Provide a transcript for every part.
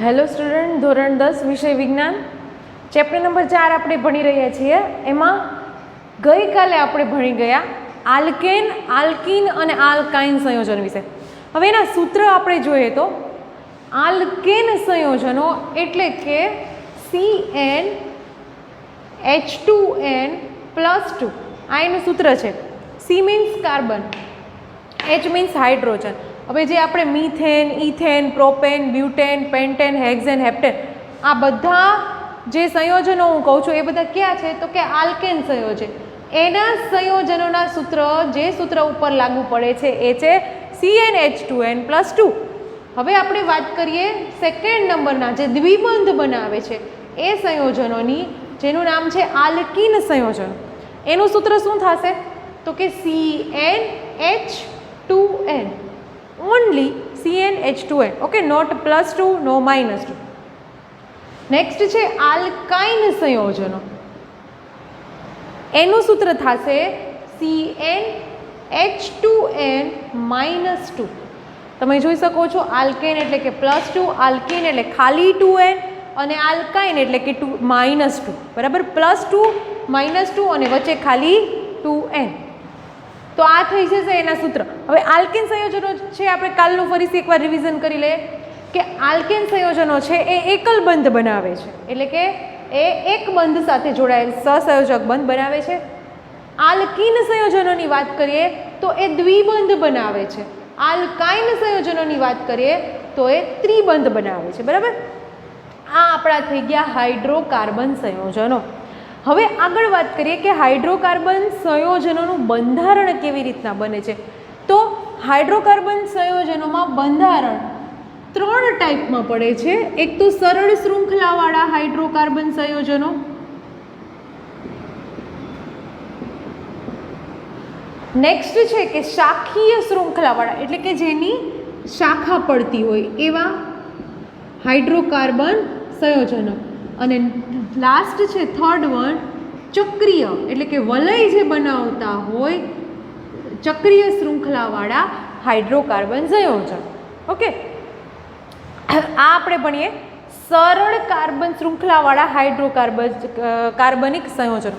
Hello student, ધોરણ 10 વિષય વિજ્ઞાન ચેપ્ટર નંબર 4 આપણે ભણી રહ્યા છીએ. એમાં ગઈકાલે આપણે ભણી ગયા આલ્કેન, આલ્કીન અને આલ્કાઇન સંયોજન વિશે. હવે એના સૂત્ર આપણે જોઈએ તો આલ્કેન સંયોજનો એટલે કે CnH2n+2 આ એનું સૂત્ર છે. C means carbon, H means hydrogen. હવે જે આપણે methane, ethane, propane, butane, pentane, hexane, heptane આ બધા જે સંયોજનો હું કહું છું એ બધા ક્યાં છે તો કે આલ્કેન સંયોજન. એના સંયોજનોના સૂત્ર જે સૂત્ર ઉપર લાગુ પડે છે એ છે CnH2n+2. હવે આપણે વાત કરીએ સેકન્ડ નંબરના જે દ્વિબંધ બનાવે છે એ સંયોજનોની, જેનું નામ છે આલ્કીન સંયોજન. એનું સૂત્ર શું થશે તો કે CnH2n, only CnH2n, okay, not +2, no -2. Next છે આલ્કાઇન સંયોજનો. એનું સૂત્ર થશે CnH2n-2. તમે જોઈ શકો છો આલ્કેન એટલે કે +2, આલ્કીન એટલે ખાલી 2n અને આલ્કાઇન એટલે કે -2. બરાબર, +2 -2 અને વચ્ચે ખાલી 2n. તો આ થઈ જશે એના સૂત્ર. હવે આલ્કેન સંયોજનો છે, આપણે કાલનું ફરીથી એકવાર રિવિઝન કરી લઈએ કે આલ્કેન સંયોજનો છે એ એકલ બંધ બનાવે છે, એટલે કે એ એક બંધ સાથે જોડાયેલ સહસંયોજક બંધ બનાવે છે. આલ્કીન સંયોજનોની વાત કરીએ તો એ દ્વિબંધ બનાવે છે. આલ્કાઇન સંયોજનોની વાત કરીએ તો એ ત્રિબંધ બનાવે છે. બરાબર, આ આપણા થઈ ગયા હાઇડ્રોકાર્બન સંયોજનો. હવે આગળ વાત કરીએ કે હાઇડ્રોકાર્બન સંયોજનોનું બંધારણ કેવી રીતના બને છે. તો હાઇડ્રોકાર્બન સંયોજનોમાં બંધારણ 3 ટાઈપમાં પડે છે. એક તો સરળ શૃંખલાવાળા હાઇડ્રોકાર્બન સંયોજનો, નેક્સ્ટ છે કે શાખીય શૃંખલાવાળા એટલે કે જેની શાખા પડતી હોય એવા હાઇડ્રોકાર્બન સંયોજનો, અને લાસ્ટ છે થર્ડ વન ચક્રીય એટલે કે વલય જે બનાવતા હોય ચક્રીય શૃંખલાવાળા હાઇડ્રોકાર્બન સંયોજન. ઓકે, આ આપણે ભણીએ સરળ કાર્બન શૃંખલાવાળા કાર્બનિક સંયોજનો.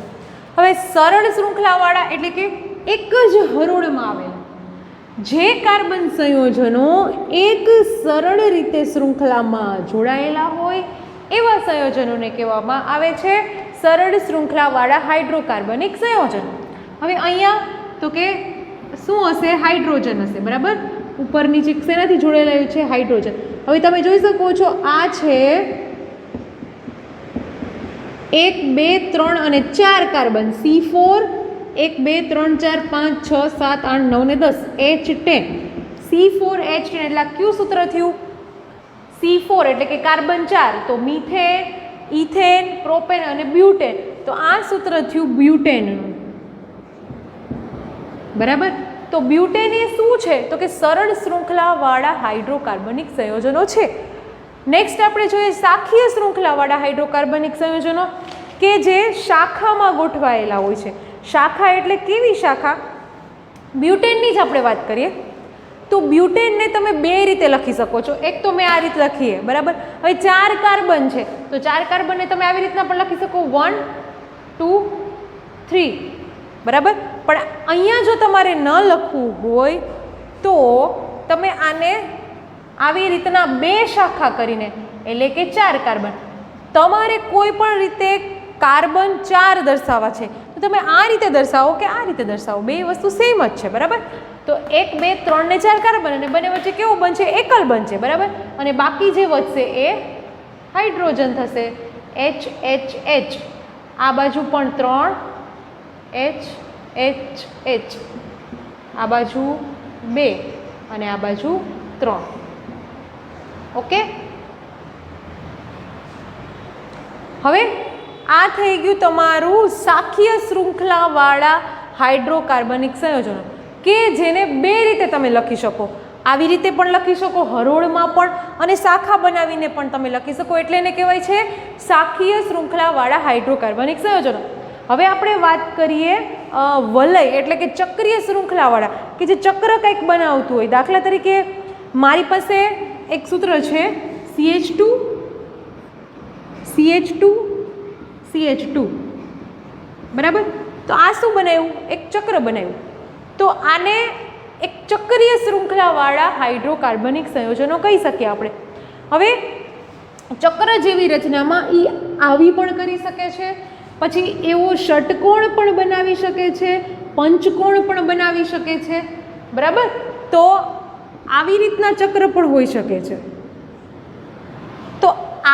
હવે સરળ શૃંખલાવાળા એટલે કે એક જ હરોળમાં આવેલા જે કાર્બન સંયોજનો એક સરળ રીતે શૃંખલામાં જોડાયેલા હોય એવા સંયોજનોને કહેવામાં આવે છે સરળ શૃંખલાવાળા હાઇડ્રોકાર્બનિક સંયોજન. હવે અહીંયા તો કે શું હશે, હાઇડ્રોજન હશે. બરાબર, ઉપર નીચે શેનાથી જોડાયેલા છે, હાઇડ્રોજન. હવે તમે જોઈ શકો છો આ છે 1, 2, 3 અને 4 કાર્બન C4, 1, 2, 3, 4, 5, 6, 7, 8, 9 ને 10 H10. C4H10 એટલે કયું સૂત્ર થયું? C4 એટલે કે કાર્બન 4, તો મીથેન, ઇથેન, પ્રોપેન અને બ્યુટેન. તો આ સૂત્ર થયું બ્યુટેનનું. બરાબર, તો બ્યુટેન એ શું છે તો કે સરળ શૃંખલાવાળા હાઇડ્રોકાર્બનિક સંયોજનો છે. નેક્સ્ટ આપણે જોઈએ શાખીય શૃંખલાવાળા હાઇડ્રોકાર્બનિક સંયોજનો કે જે શાખામાં ગોઠવાયેલા હોય છે. શાખા એટલે કેવી શાખા? બ્યુટેનની જ આપણે વાત કરીએ તો બ્યુટેનને તમે 2 રીતે લખી શકો છો. એક તો મેં આ રીતે લખીએ. બરાબર, હવે 4 કાર્બન છે તો 4 કાર્બનને તમે આવી રીતના પણ લખી શકો 1, 2, 3. બરાબર, પણ અહીંયા જો તમારે ન લખવું હોય તો તમે આને આવી રીતના 2 શાખા કરીને એટલે કે 4 કાર્બન, તમારે કોઈ પણ રીતે કાર્બન 4 દર્શાવવા છે તો તમે આ રીતે દર્શાવો કે આ રીતે દર્શાવો, 2 વસ્તુ સેમ જ છે. બરાબર, તો 1, 2, 3 ને 4 કાર્બન અને બંને વચ્ચે કેવું બનશે, એકલ બનશે. બરાબર, અને બાકી જે વધશે એ હાઇડ્રોજન થશે, HHH. આ બાજુ પણ 3 HHH, આ બાજુ 2 અને આ બાજુ 3. ઓકે, હવે આ થઈ ગયું તમારું શાખીય શૃંખલાવાળા હાઇડ્રોકાર્બનિક સંયોજનો કે જેને 2 રીતે તમે લખી શકો. આવી રીતે પણ લખી શકો, હરોળમાં પણ, અને શાખા બનાવીને પણ તમે લખી શકો. એટલે એને કહેવાય છે શાખીય શૃંખલાવાળા હાઇડ્રોકાર્બનિક સંયોજનો. હવે આપણે વાત કરીએ વલય એટલે કે ચક્રીય શૃંખલાવાળા કે જે ચક્ર કંઈક બનાવતું હોય. દાખલા તરીકે મારી પાસે એક સૂત્ર છે CH2 CH2 CH2 બરાબર. તો આ શું બનાવ્યું? એક ચક્ર બનાવ્યું. તો આને એક ચક્રીય શૃંખલાવાળા હાઇડ્રોકાર્બનિક સંયોજનો કહી શકીએ આપણે. હવે ચક્ર જેવી રચનામાં એ આવી પણ કરી શકે છે, પછી એવો ષટકોણ પણ બનાવી શકે છે, પંચકોણ પણ બનાવી શકે છે, બરાબર. તો આવી રીતના ચક્ર પણ હોઈ શકે છે. તો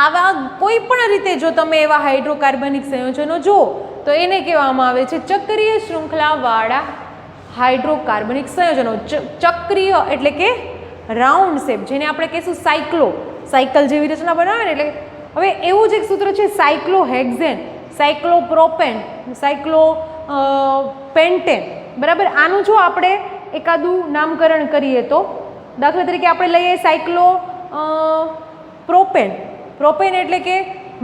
આવા કોઈ પણ રીતે જો તમે એવા હાઇડ્રોકાર્બનિક સંયોજનો જુઓ તો એને કહેવામાં આવે છે ચક્રીય શૃંખલાવાળા હાઇડ્રોકાર્બનિક સંયોજનો. ચક્રીય એટલે કે રાઉન્ડ શેપ, જેને આપણે કહીશું સાયકલ જેવી રચના બનાવે ને એટલે. હવે એવું જ એક સૂત્ર છે સાયક્લોહેક્ઝેન, સાયક્લોપ્રોપેન, સાયક્લોપેન્ટેન, બરાબર. આનું જો આપણે એકાદું નામકરણ કરીએ તો દાખલા તરીકે આપણે લઈએ સાયક્લોપ્રોપેન. પ્રોપેન એટલે કે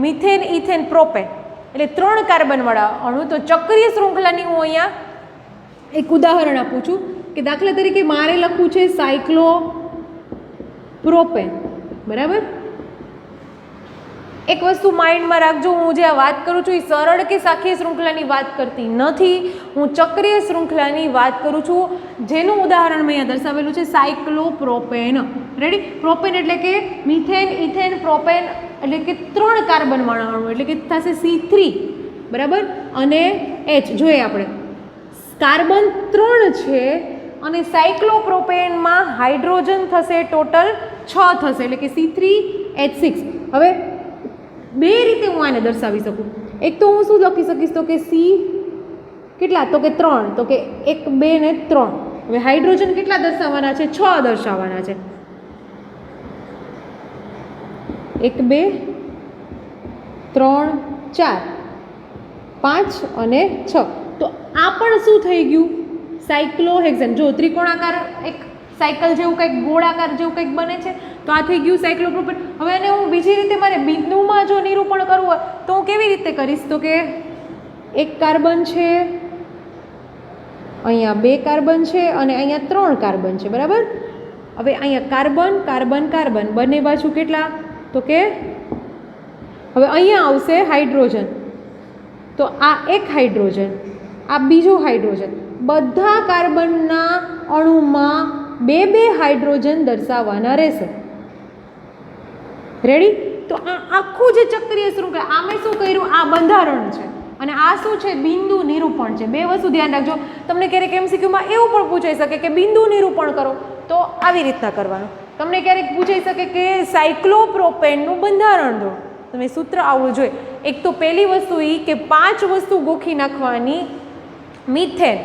મિથેન, ઇથેન, પ્રોપેન, એટલે 3 કાર્બનવાળા અણુ. તો ચક્રીય શૃંખલાની હું અહીંયા એક ઉદાહરણ આપું છું કે દાખલા તરીકે મારે લખવું છે સાયક્લોપ્રોપેન, બરાબર. એક વસ્તુ માઇન્ડમાં રાખજો, હું જે આ વાત કરું છું એ સરળ કે શાખીય શૃંખલાની વાત કરતી નથી, હું ચક્રીય શૃંખલાની વાત કરું છું, જેનું ઉદાહરણ મેં અહીંયા દર્શાવેલું છે સાયક્લોપ્રોપેન. રેડી. પ્રોપેન એટલે કે મિથેન, ઇથેન, પ્રોપેન એટલે કે 3 કાર્બનવાળા અણુ, એટલે કે થશે C3, બરાબર. અને H જોઈએ આપણે, કાર્બન 3 છે અને સાયક્લોપ્રોપેનમાં હાઇડ્રોજન થશે ટોટલ 6 થશે, એટલે કે C3H6. હવે બે રીતે હું આને દર્શાવી શકું. એક તો હું શું લખી શકીશ તો કે C કેટલા, તો કે 3, તો કે 1 2 ને 3. હવે હાઇડ્રોજન કેટલા દર્શાવવાના છે? 6 દર્શાવવાના છે. 1 2 3 4 5 અને 6. તો આ પણ શું થઈ ગયું? સાયક્લોહેક્ઝેન. જો ત્રિકોણાકાર એક સાયકલ જેવું કંઈક, ગોળાકાર જેવું કંઈક બને છે, તો આ થઈ ગયું સાયક્લોપ્રોપેન. હવે એને હું બીજી રીતે મારે બિંદુમાં જો નિરૂપણ કરવું હોય તો હું કેવી રીતે કરીશ? તો કે 1 કાર્બન છે, અહીંયા 2 કાર્બન છે અને અહીંયા 3 કાર્બન છે, બરાબર. હવે અહીંયા કાર્બન કાર્બન કાર્બન બંને બાજુ કેટલા? તો કે હવે અહીંયા આવશે હાઇડ્રોજન. તો આ એક હાઇડ્રોજન, આ બીજો હાઇડ્રોજન, બધા કાર્બનના અણુમાં 2 હાઇડ્રોજન દર્શાવવાના રહેશે. રેડી. તો આ આખું જે ચક્રીય શૃંખલા, આમે શું કર્યું? આ બંધારણ છે અને આ શું છે? બિંદુ નિરૂપણ છે. બે વસ્તુ ધ્યાન રાખજો. તમને ક્યારેક MCQમાં એવું પણ પૂછાઈ શકે કે બિંદુ નિરૂપણ કરો, તો આવી રીતના કરવાનું. તમને ક્યારેક પૂછાઈ શકે કે સાયક્લોપ્રોપેનનું બંધારણ દો, તમે સૂત્ર આવવું જોઈએ. એક તો પહેલી વસ્તુ એ કે 5 વસ્તુ ગોખી નાખવાની. મિથેન,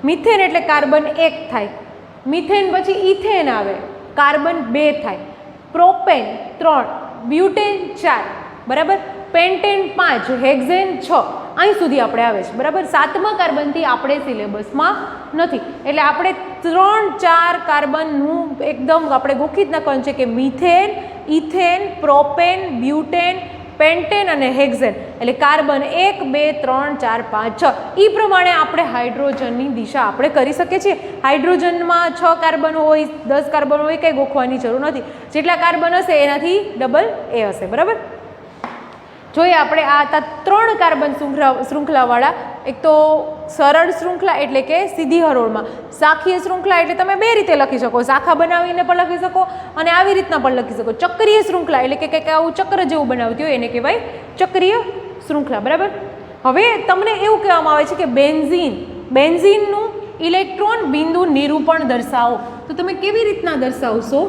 મિથેન એટલે કાર્બન 1 થાય, મિથેન પછી ઇથેન આવે, કાર્બન 2 થાય, પ્રોપેન 3, બ્યુટેન 4, બરાબર, પેન્ટેન 5, હેક્ઝેન 6. અહીં સુધી આપણે આવે છે, બરાબર. 7મા કાર્બનથી આપણે સિલેબસમાં નથી, એટલે આપણે 3-4 કાર્બનનું એકદમ આપણે ગોખી જ નાખવાનું છે કે methane, ethane, propane, butane, pentane અને હેક્ઝેન, એટલે કાર્બન 1 2 3 4 5 6. એ પ્રમાણે આપણે હાઇડ્રોજનની દિશા આપણે કરી શકીએ છીએ. હાઇડ્રોજનમાં 6 કાર્બન હોય, 10 કાર્બન હોય, કંઈ ગોખવાની જરૂર નથી. જેટલા કાર્બન હશે એનાથી ડબલ એ હશે, બરાબર. જોઈએ આપણે આ 3 કાર્બન શૃંખલાવાળા, એક તો સરળ શૃંખલા એટલે કે સીધી હરોળમાં, શાખીય શૃંખલા એટલે તમે બે રીતે લખી શકો, શાખા બનાવીને પણ લખી શકો અને આવી રીતના પણ લખી શકો. ચક્રીય શૃંખલા એટલે કે કંઈક આવું ચક્ર જેવું બનાવતી હોય એને કહેવાય ચક્રીય શૃંખલા, બરાબર. હવે તમને એવું કહેવામાં આવે છે કે બેન્ઝીનનું ઇલેક્ટ્રોન બિંદુ નિરૂપણ દર્શાવો. તો તમે કેવી રીતના દર્શાવશો?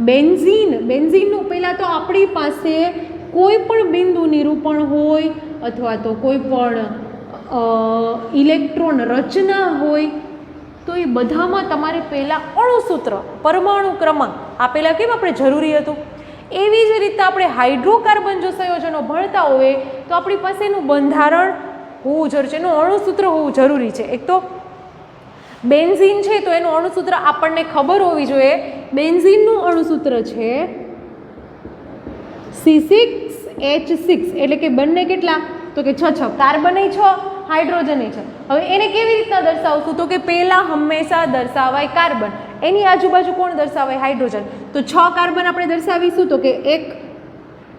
બેન્ઝીનનું પહેલાં તો આપણી પાસે કોઈ પણ બિંદુ નિરૂપણ હોય અથવા તો કોઈ પણ ઇલેક્ટ્રોન રચના હોય તો એ બધામાં તમારે પહેલાં અણુસૂત્ર, પરમાણુ ક્રમાંક આપેલા કેમ આપણે જરૂરી હતું, એવી જ રીતે આપણે હાઇડ્રોકાર્બન જો સંયોજનો ભણતા હોય તો આપણી પાસે એનું બંધારણ હોવું જરૂરી છે, એનું અણુસૂત્ર હોવું જરૂરી છે. એક તો બેન્ઝીન છે તો એનું અણુસૂત્ર આપણને ખબર હોવી જોઈએ. બેન્ઝીનનું અણુસૂત્ર છે C6H6, એટલે કે બંને કેટલા? તો કે 6, કાર્બન 6, હાઇડ્રોજન 6. હવે એને કેવી રીતના દર્શાવશું? તો કે પહેલાં હંમેશા દર્શાવાય કાર્બન, એની આજુબાજુ કોણ દર્શાવાય? હાઇડ્રોજન. તો 6 કાર્બન આપણે દર્શાવીશું તો કે 1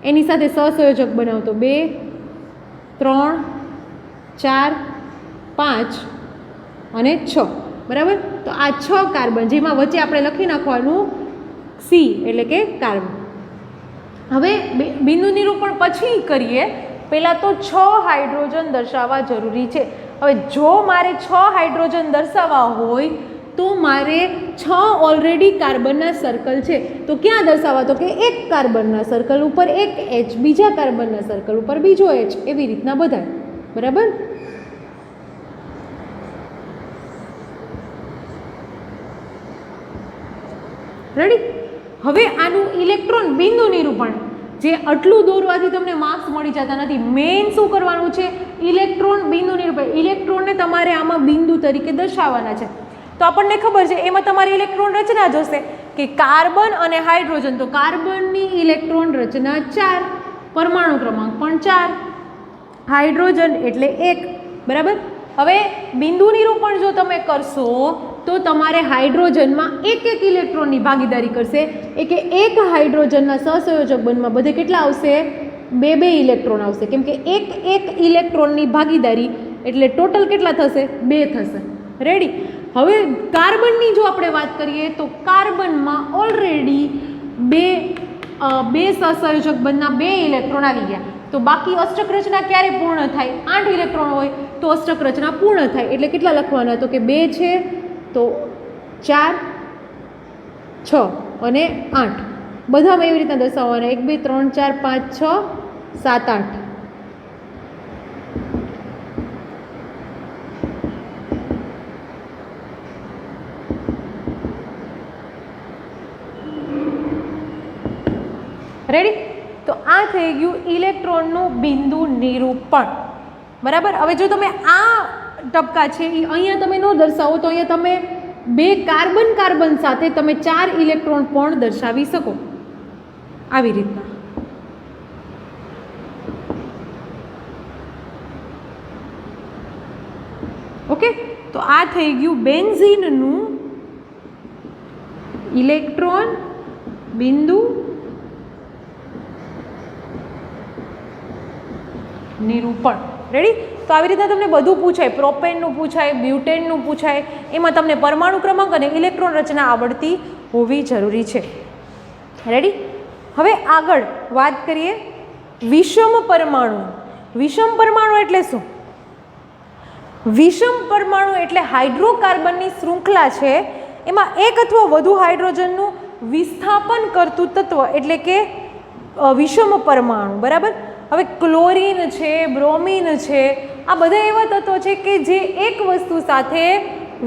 એની સાથે સહસંયોજક બનાવો તો 2 3 4 5 અને 6, બરાબર. તો આ 6 કાર્બન, જેમાં વચ્ચે આપણે લખી નાખવાનું સી એટલે કે કાર્બન. હવે બિંદુ નિરૂપણ પછી કરીએ, પહેલાં તો 6 હાઇડ્રોજન દર્શાવવા જરૂરી છે. હવે જો મારે 6 હાઇડ્રોજન દર્શાવવા હોય તો મારે 6 ઓલરેડી કાર્બનના સર્કલ છે, તો ક્યાં દર્શાવવા, તો કે એક કાર્બનના સર્કલ ઉપર એક એચ, બીજા કાર્બનના સર્કલ ઉપર બીજો એચ, એવી રીતના બધા, બરાબર. રેડી. હવે આનું ઇલેક્ટ્રોન બિંદુ નિરૂપણ, જે આટલું દોરવાથી તમને માર્ક્સ મળી જતા નથી. મેઇન શું કરવાનું છે, ઇલેક્ટ્રોન બિંદુ નિરૂપણ. ઇલેક્ટ્રોનને તમારે આમાં બિંદુ તરીકે દર્શાવવાના છે. તો આપણને ખબર છે એમાં તમારી ઇલેક્ટ્રોન રચના જોશે કે કાર્બન અને હાઇડ્રોજન. તો કાર્બનની ઇલેક્ટ્રોન રચના 4, પરમાણુ ક્રમાંક પણ 4, હાઇડ્રોજન એટલે 1, બરાબર. હવે બિંદુ નિરૂપણ જો તમે કરશો તો તમારે હાઇડ્રોજનમાં એક ઇલેક્ટ્રોનની ભાગીદારી કરશે. એક હાઇડ્રોજનના સહસંયોજક બંધમાં બધે કેટલા આવશે, 2 ઇલેક્ટ્રોન આવશે, કેમ કે એક ઇલેક્ટ્રોનની ભાગીદારી એટલે ટોટલ કેટલા થશે, 2 થશે. રેડી. હવે કાર્બનની જો આપણે વાત કરીએ તો કાર્બનમાં ઓલરેડી બે સહસંયોજક બંધના 2 ઇલેક્ટ્રોન આવી ગયા. તો બાકી અષ્ટક રચના ક્યારે પૂર્ણ થાય, 8 ઇલેક્ટ્રોન હોય તો અષ્ટક રચના પૂર્ણ થાય. એટલે કેટલા લખવાના, તો કે 2 છે તો 4 6 અને 8, બધામાં એવી રીતના દર્શાવવાના. 1 2 3 4 5 6 7 8. રેડી. તો આ થઈ ગયું ઇલેક્ટ્રોનનું બિંદુ નિરૂપણ, બરાબર. હવે જો તમે આ ટપકા છે એ અહીંયા તમે ન દર્શાવો તો અહીંયા તમે 2 કાર્બન સાથે તમે 4 ઇલેક્ટ્રોન પણ દર્શાવી શકો, આવી રીતના. ઓકે. તો આ થઈ ગયું બેન્ઝીનનું ઇલેક્ટ્રોન બિંદુ નિરૂપણ. રેડી. તો આવી રીતના તમને બધું પૂછાય, પ્રોપેનનું પૂછાય, બ્યુટેનનું પૂછાય, એમાં તમને પરમાણુ ક્રમાંક અને ઇલેક્ટ્રોન રચના આવડતી હોવી જરૂરી છે. રેડી. હવે આગળ વાત કરીએ વિષમ પરમાણુ. વિષમ પરમાણુ એટલે શું? વિષમ પરમાણુ એટલે હાઇડ્રોકાર્બનની શૃંખલા છે, એમાં એક અથવા વધુ હાઇડ્રોજનનું વિસ્થાપન કરતું તત્વ એટલે કે વિષમ પરમાણુ, બરાબર. હવે ક્લોરીન છે, બ્રોમિન છે, આ બધા એવા તત્વો છે કે જે એક વસ્તુ સાથે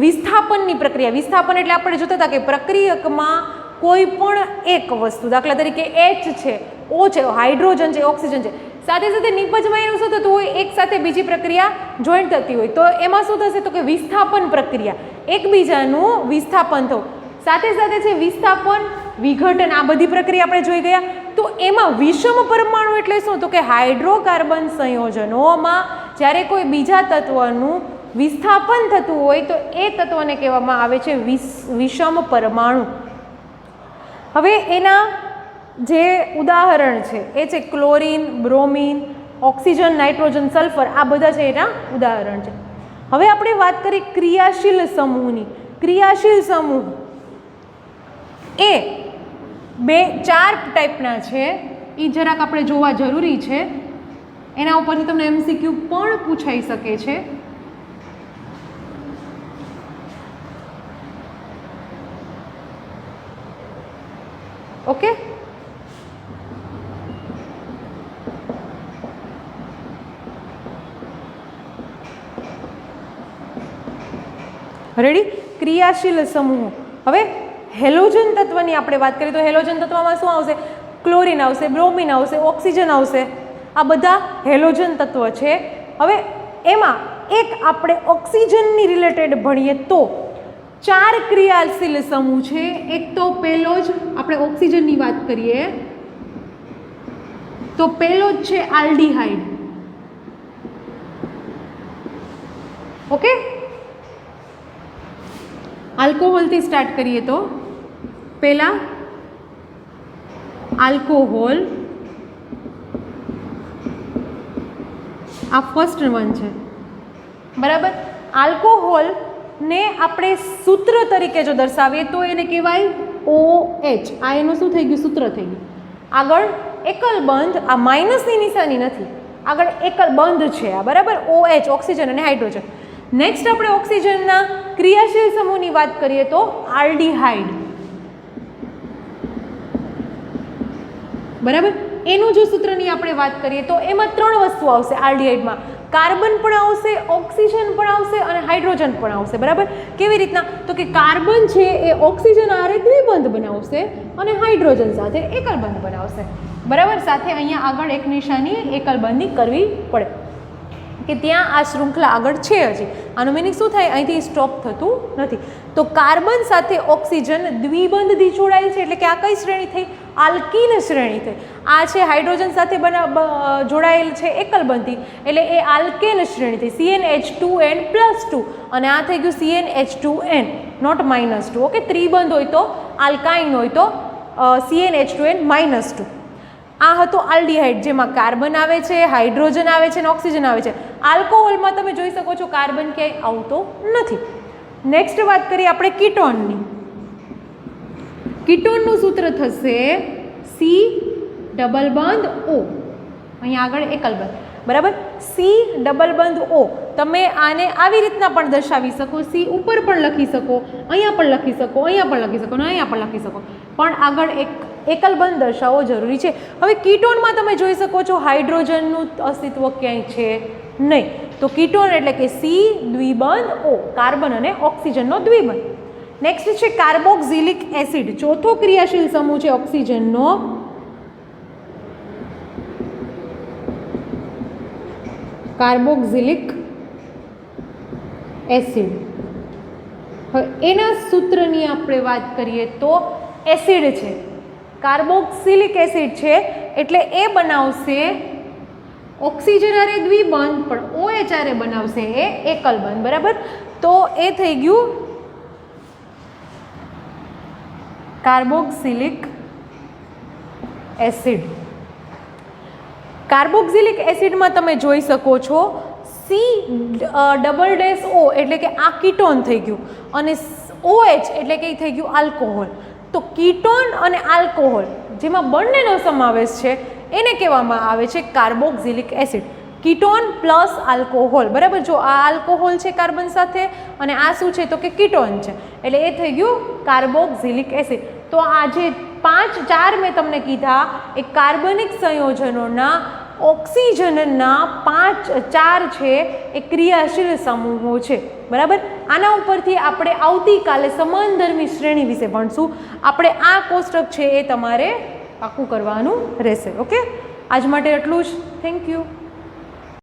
વિસ્થાપનની પ્રક્રિયા, વિસ્થાપન એટલે આપણે જોતા હતા કે પ્રક્રિયકમાં કોઈ પણ એક વસ્તુ, દાખલા તરીકે એચ છે, ઓ છે, હાઇડ્રોજન છે, ઓક્સિજન છે, સાથે સાથે નિપજમાં એનું શું થતું હોય, એક સાથે બીજી પ્રક્રિયા જોઈન્ટ થતી હોય, તો એમાં શું થશે, તો કે વિસ્થાપન પ્રક્રિયા, એકબીજાનું વિસ્થાપન થવું. સાથે સાથે છે વિસ્થાપન, વિઘટન, આ બધી પ્રક્રિયા આપણે જોઈ ગયા. તો એમાં વિષમ પરમાણુ એટલે શું, તો કે હાઇડ્રોકાર્બન સંયોજનોમાં જ્યારે કોઈ બીજા તત્વનું વિસ્થાપન થતું હોય તો એ તત્વને કહેવામાં આવે છે વિષમ પરમાણુ. હવે એના જે ઉદાહરણ છે એ છે chlorine, bromine, oxygen, nitrogen, sulphur, આ બધા છે એના ઉદાહરણ છે. હવે આપણે વાત કરીએ ક્રિયાશીલ સમૂહની. ક્રિયાશીલ સમૂહ એ 4 ટાઈપના છે, એ જરાક આપણે જોવા જરૂરી છે. એના ઉપરથી તમને MCQ પણ પૂછાઈ શકે છે. ઓકે. રેડી. ક્રિયાશીલ સમૂહ. હવે હેલોજન તત્વની આપણે વાત કરીએ તો હેલોજન તત્વમાં શું આવશે, ક્લોરીન આવશે, બ્રોમિન આવશે, ઓક્સિજન આવશે, આ બધા હેલોજન તત્વ છે. હવે એમાં એક આપણે ઓક્સિજનની રિલેટેડ ભણીએ તો 4 ક્રિયાશીલ સમૂહ છે. એક તો પહેલો જ આપણે ઓક્સિજનની વાત કરીએ તો પહેલો જ છે આલ્ડીહાઇડ. ઓકે. આલ્કોહોલથી સ્ટાર્ટ કરીએ તો પહેલા આલ્કોહોલ, આ ફર્સ્ટ વન છે, બરાબર. આલ્કોહોલને આપણે સૂત્ર તરીકે જો દર્શાવીએ તો એને કહેવાય OH. આ એનું શું થઈ ગયું? સૂત્ર થઈ ગયું. આગળ એકલ બંધ, આ માઇનસની નિશાની નથી, આગળ એકલ બંધ છે આ, બરાબર. OH ઓક્સિજન અને હાઇડ્રોજન. નેક્સ્ટ આપણે ઓક્સિજનના ક્રિયાશીલ સમૂહની વાત કરીએ તો આલ્ડીહાઇડ, બરાબર. એનું જો સૂત્રની આપણે વાત કરીએ તો એમાં 3 વસ્તુ આવશે આલ્ડીહાઇડમાં. કાર્બન પણ આવશે, ઓક્સિજન પણ આવશે અને હાઇડ્રોજન પણ આવશે, બરાબર. કેવી રીતના? તો કે કાર્બન છે એ ઓક્સિજન હારે દ્વિબંધ બનાવશે અને હાઇડ્રોજન સાથે એકલ બંધ બનાવશે, બરાબર. સાથે અહીંયા આગળ એક નિશાની એકલ બંધની કરવી પડે કે ત્યાં આ શૃંખલા આગળ છે હજી. આનું મિનિંગ શું થાય? અહીંથી સ્ટોપ થતું નથી. તો કાર્બન સાથે ઓક્સિજન દ્વિબંધથી જોડાયેલ છે, એટલે કે આ કઈ શ્રેણી થઈ? આલ્કીન શ્રેણી થઈ. આ છે હાઇડ્રોજન સાથે જોડાયેલ છે એકલ બંધથી, એટલે એ આલ્કેન શ્રેણી થઈ, CnH2n+2, અને આ થઈ ગયું CnH2n નોટ -2. ઓકે, ત્રિબંધ હોય તો આલ્કાઇન હોય તો CnH2n-2. આ હતો આલ્ડીહાઇડ, જેમાં કાર્બન આવે છે, હાઇડ્રોજન આવે છે અને ઓક્સિજન આવે છે. આલ્કોહોલમાં તમે જોઈ શકો છો કાર્બન ક્યાંય આવતો નથી. નેક્સ્ટ વાત કરીએ આપણે કીટોનની. કીટોનનું સૂત્ર થશે C ડબલ બંધ O. અહીંયા આગળ એકલ બંધ, બરાબર. C ડબલ બંધ O. તમે આને આવી રીતના પણ દર્શાવી શકો, C ઉપર પણ લખી શકો, અહીંયા પણ લખી શકો, અહીંયા પણ લખી શકો અને અહીંયા પણ લખી શકો, પણ આગળ એકલ બંધ દર્શાવવો જરૂરી છે. હવે કીટોનમાં તમે જોઈ શકો છો હાઇડ્રોજનનું અસ્તિત્વ ક્યાંય છે નહીં. તો કીટોન એટલે કે C દ્વિબંધ O, કાર્બન અને ઓક્સિજનનો દ્વિબંધ. નેક્સ્ટ છે કાર્બોક્સિલિક એસિડ. ચોથો ક્રિયાશીલ સમૂહ છે ઓક્સિજનનો. Carboxylic acid. હવે એના સૂત્રની આપણે વાત કરીએ તો એસિડ છે, કાર્બોક્સિલિક એસિડ છે, એટલે એ બનાવશે ઓક્સિજન હારે દ્વિબંધ, પણ OH હારે બનાવશે એ એકલ બંધ, બરાબર. તો એ થઈ ગયું કાર્બોક્સિલિક એસિડ. કાર્બોક્સિલિક એસિડમાં તમે જોઈ શકો છો C_O એટલે કે આ કીટોન થઈ ગયું, અને OH એટલે કે થઈ ગયું આલ્કોહોલ. તો કીટોન અને આલ્કોહોલ જેમાં બંનેનો સમાવેશ છે એને કહેવામાં આવે છે carboxylic acid. Ketone plus alcohol, બરાબર. જો આ આલ્કોહોલ છે કાર્બન સાથે અને આ શું છે તો કે કીટોન છે, એટલે એ થઈ ગયું કાર્બોક્સિલિક એસિડ. તો આ જે 4 મેં તમને કીધા એ કાર્બનિક સંયોજનોના ઓક્સિજનના 4 છે એ ક્રિયાશીલ સમૂહો છે, બરાબર. આના ઉપરથી આપણે આવતીકાલે સમાનધર્મી શ્રેણી વિશે ભણશું. આપણે આ કોષ્ટક છે એ તમારે પાકું કરવાનું રહેશે. ઓકે, આજ માટે એટલું જ. Thank you.